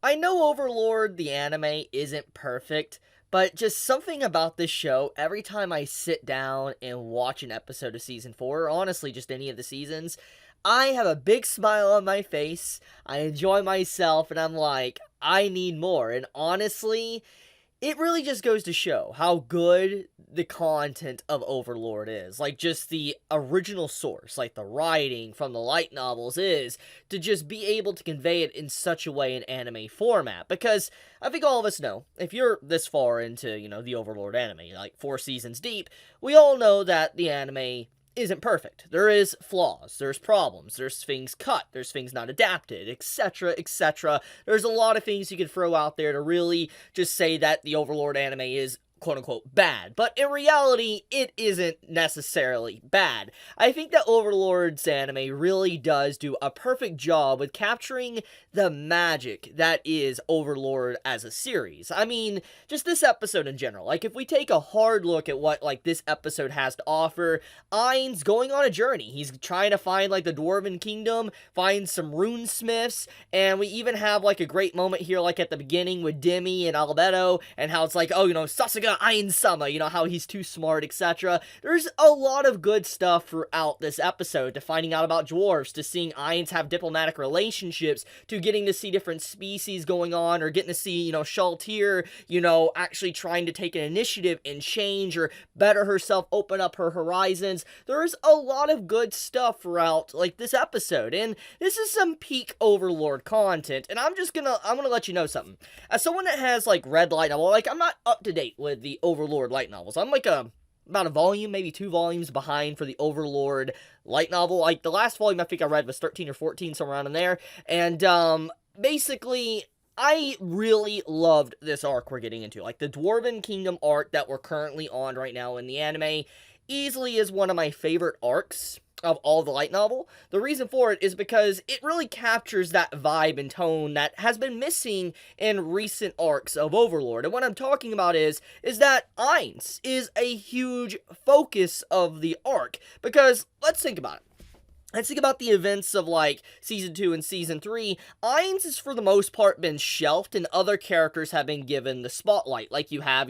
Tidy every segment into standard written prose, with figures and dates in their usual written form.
I know Overlord, the anime, isn't perfect, but just something about this show, every time I sit down and watch an episode of Season 4, or honestly just any of the seasons, I have a big smile on my face, I enjoy myself, and I'm like, I need more. And honestly, it really just goes to show how good the content of Overlord is. Like, just the original source, like the writing from the light novels is, to just be able to convey it in such a way in anime format. Because I think all of us know, if you're this far into, the Overlord anime, like 4 seasons deep, we all know that the anime isn't perfect. There is flaws, there's problems, there's things cut, there's things not adapted, etc., etc. There's a lot of things you can throw out there to really just say that the Overlord anime is quote-unquote bad, but in reality, it isn't necessarily bad. I think that Overlord's anime really does do a perfect job with capturing the magic that is Overlord as a series. I mean, just this episode in general. Like, if we take a hard look at what, this episode has to offer, Ain's going on a journey. He's trying to find, the Dwarven Kingdom, find some runesmiths, and we even have, a great moment here, at the beginning with Demi and Albedo, and how it's like, oh, Sasuga Ain-sama, how he's too smart, etc. There's a lot of good stuff throughout this episode, to finding out about dwarves, to seeing Ains have diplomatic relationships, to getting to see different species going on, or getting to see, Shaltir, actually trying to take an initiative and change or better herself, open up her horizons. There's a lot of good stuff throughout, this episode, and this is some peak Overlord content, and I'm gonna let you know something. As someone that has, read light novel, I'm not up to date with the Overlord light novels. I'm, about a volume, maybe 2 volumes behind for the Overlord light novel. The last volume I think I read was 13 or 14, somewhere around in there, and, basically, I really loved this arc we're getting into. The Dwarven Kingdom arc that we're currently on right now in the anime easily is one of my favorite arcs of all the light novel. The reason for it is because it really captures that vibe and tone that has been missing in recent arcs of Overlord. And what I'm talking about is that Ainz is a huge focus of the arc. Because, let's think about it. Let's think about the events of, Season 2 and Season 3. Ainz has, for the most part, been shelved, and other characters have been given the spotlight. You have,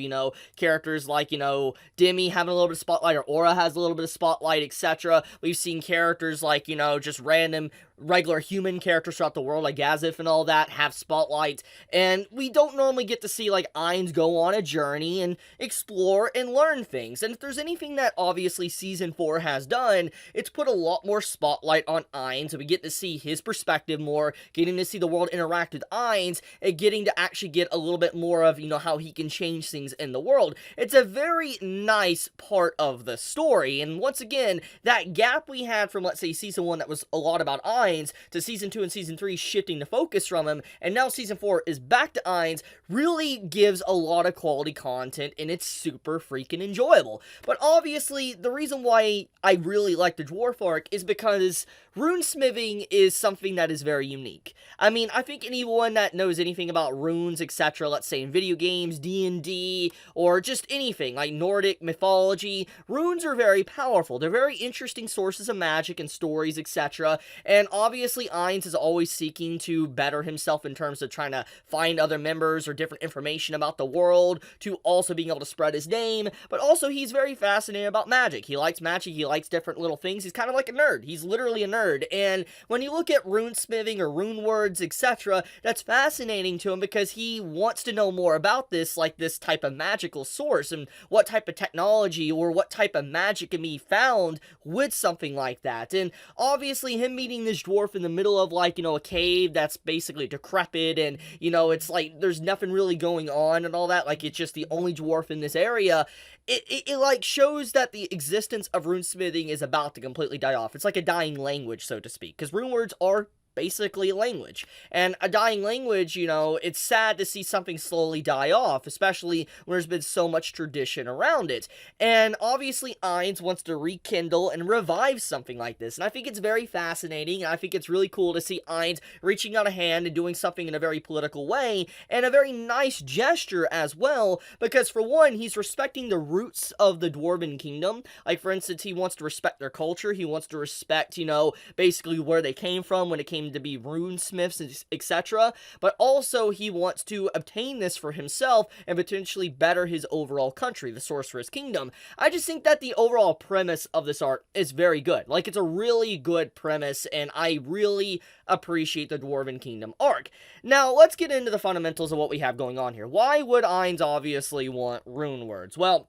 characters like, Demi having a little bit of spotlight, or Aura has a little bit of spotlight, etc. We've seen characters like, just random regular human characters throughout the world, like Gazif and all that, have spotlights, and we don't normally get to see, Ainz go on a journey and explore and learn things. And if there's anything that, obviously, Season 4 has done, it's put a lot more spotlight on Ainz, and we get to see his perspective more, getting to see the world interact with Ainz, and getting to actually get a little bit more of, how he can change things in the world. It's a very nice part of the story, and once again, that gap we had from, let's say, Season 1 that was a lot about Ainz, to Season 2 and Season 3 shifting the focus from him, and now Season 4 is back to Ainz, really gives a lot of quality content, and it's super freaking enjoyable. But obviously, the reason why I really like the Dwarf arc is because runesmithing is something that is very unique. I mean, I think anyone that knows anything about runes, etc., let's say in video games, D&D, or just anything, like Nordic mythology, runes are very powerful. They're very interesting sources of magic and stories, etc., and obviously Ainz is always seeking to better himself in terms of trying to find other members or different information about the world, to also being able to spread his name, but also he's very fascinated about magic. He likes magic, he likes different little things, he's kind of like a nerd. He's literally a nerd, and when you look at runesmithing or rune words, etc., that's fascinating to him because he wants to know more about this, this type of magical source, and what type of technology or what type of magic can be found with something like that. And obviously him meeting this dwarf in the middle of, a cave that's basically decrepit, and, it's there's nothing really going on and all that, it's just the only dwarf in this area, it shows that the existence of runesmithing is about to completely die off. It's like a dying language, so to speak, because rune words are basically a language. And a dying language, it's sad to see something slowly die off, especially when there's been so much tradition around it. And obviously Ainz wants to rekindle and revive something like this. And I think it's very fascinating, and I think it's really cool to see Ainz reaching out a hand and doing something in a very political way, and a very nice gesture as well, because for one, he's respecting the roots of the Dwarven Kingdom. For instance, he wants to respect their culture, he wants to respect, basically where they came from when it came them to be runesmiths, etc., but also he wants to obtain this for himself and potentially better his overall country, the Sorcerer's Kingdom. I just think that the overall premise of this arc is very good. Like, it's a really good premise, and I really appreciate the Dwarven Kingdom arc. Now, let's get into the fundamentals of what we have going on here. Why would Ainz obviously want rune words? Well,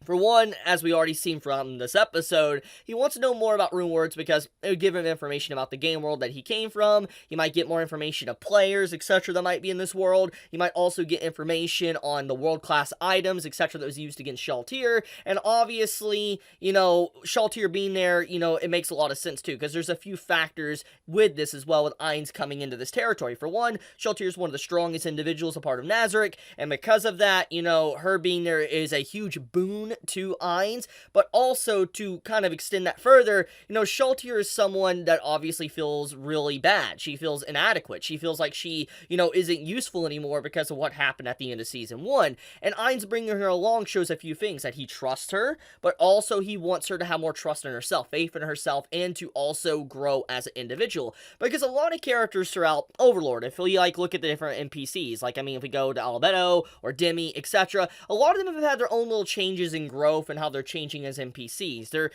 for one, as we already seen from this episode, he wants to know more about rune words because it would give him information about the game world that he came from. He might get more information of players, etc. that might be in this world. He might also get information on the world-class items, etc. that was used against Shaltir. And obviously, Shaltir being there, it makes a lot of sense too, because there's a few factors with this as well, with Ainz coming into this territory. For one, Shaltir is one of the strongest individuals a part of Nazarick, and because of that, her being there is a huge boon to Ainz, but also to kind of extend that further, Shaltir is someone that obviously feels really bad. She feels inadequate. She feels like she, isn't useful anymore because of what happened at the end of Season 1. And Ainz bringing her along shows a few things, that he trusts her, but also he wants her to have more trust in herself, faith in herself, and to also grow as an individual. Because a lot of characters throughout Overlord, if we, look at the different NPCs, if we go to Albedo or Demi, etc., a lot of them have had their own little changes in growth and how they're changing as NPCs. They're,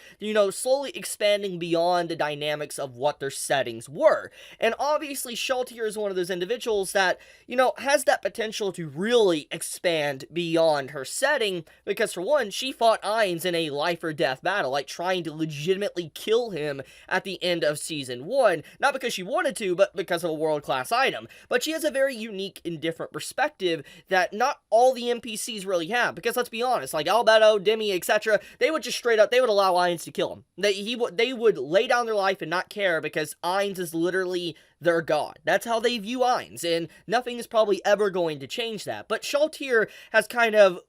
slowly expanding beyond the dynamics of what their settings were. And obviously, Shaltir is one of those individuals that, has that potential to really expand beyond her setting, because for one, she fought Ainz in a life or death battle, trying to legitimately kill him at the end of Season 1, not because she wanted to, but because of a world-class item. But she has a very unique and different perspective that not all the NPCs really have, because let's be honest, Albedo, Demi, etc., they would just straight up, they would allow Ainz to kill him. They would lay down their life and not care, because Ainz is literally their god. That's how they view Ainz, and nothing is probably ever going to change that. But Shaltir has kind of,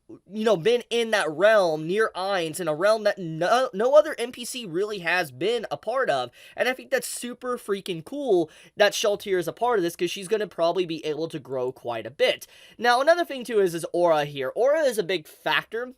been in that realm near Ainz, in a realm that no other NPC really has been a part of, and I think that's super freaking cool that Shaltir is a part of this, because she's going to probably be able to grow quite a bit. Now, another thing too is Aura here. Aura is a big factor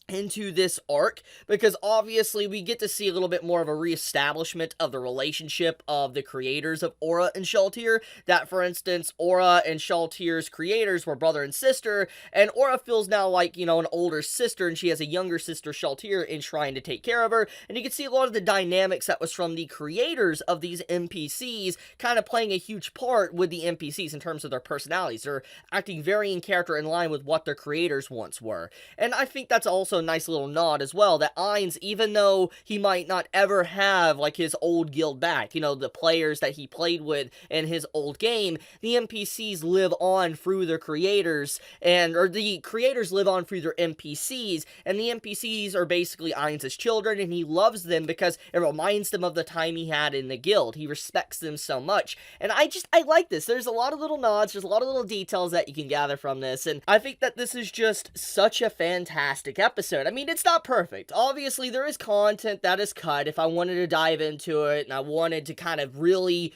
into this arc, because obviously we get to see a little bit more of a reestablishment of the relationship of the creators of Aura and Shaltir. That, for instance, Aura and Shaltir's creators were brother and sister, and Aura feels now like, an older sister, and she has a younger sister, Shaltir, in trying to take care of her. And you can see a lot of the dynamics that was from the creators of these NPCs kind of playing a huge part with the NPCs in terms of their personalities. They're acting very in character, in line with what their creators once were. And I think that's also a nice little nod as well, that Ainz, even though he might not ever have his old guild back, the players that he played with in his old game, the NPCs live on through their creators, or the creators live on through their NPCs, and the NPCs are basically Ainz's children, and he loves them because it reminds them of the time he had in the guild. He respects them so much, and I like this. There's a lot of little nods, there's a lot of little details that you can gather from this, and I think that this is just such a fantastic episode. I mean, it's not perfect. Obviously, there is content that is cut. If I wanted to dive into it, and I wanted to kind of really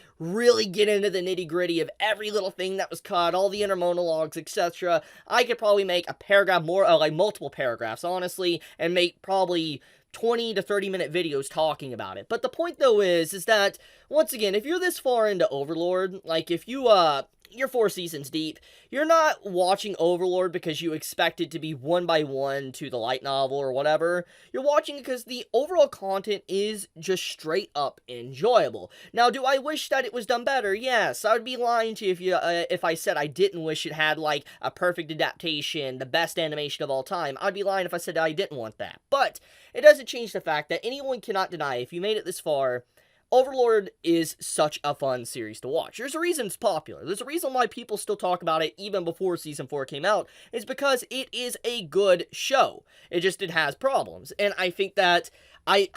get into the nitty-gritty of every little thing that was cut, all the inner monologues, etc., I could probably make a paragraph more, multiple paragraphs, honestly, and make probably 20 to 30 minute videos talking about it. But the point, though, is that, once again, if you're this far into Overlord, if you're 4 seasons deep, you're not watching Overlord because you expect it to be one by one to the light novel or whatever. You're watching it because the overall content is just straight up enjoyable. Now, do I wish that it was done better? Yes, I would be lying to you if I said I didn't wish it had a perfect adaptation, the best animation of all time. I'd be lying if I said I didn't want that. But it doesn't change the fact that anyone cannot deny, if you made it this far, Overlord is such a fun series to watch. There's a reason it's popular. There's a reason why people still talk about it even before Season 4 came out. It's because it is a good show. It has problems. And I think that I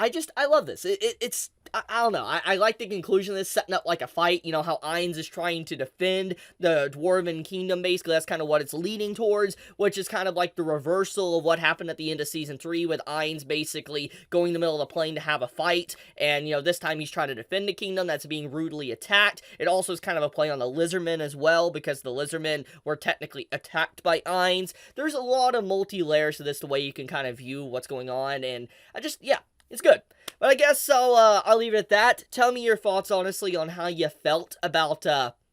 love this. It's I don't know. I like the conclusion of this, setting up a fight. How Ainz is trying to defend the Dwarven Kingdom, basically. That's kind of what it's leading towards, which is kind of the reversal of what happened at the end of Season 3, with Ainz basically going in the middle of the plain to have a fight, and, this time he's trying to defend the kingdom that's being rudely attacked. It also is kind of a play on the Lizardmen as well, because the Lizardmen were technically attacked by Ainz. There's a lot of multi-layers to this, the way you can kind of view what's going on, and It's good. But I guess I'll leave it at that. Tell me your thoughts, honestly, on how you felt about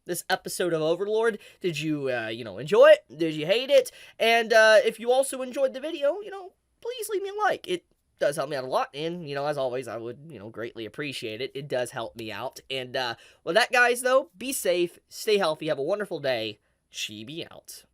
this episode of Overlord. Did you, enjoy it? Did you hate it? And if you also enjoyed the video, please leave me a like. It does help me out a lot, and, as always, I would, greatly appreciate it. It does help me out. And with that, guys, though, be safe, stay healthy, have a wonderful day. Chibi out.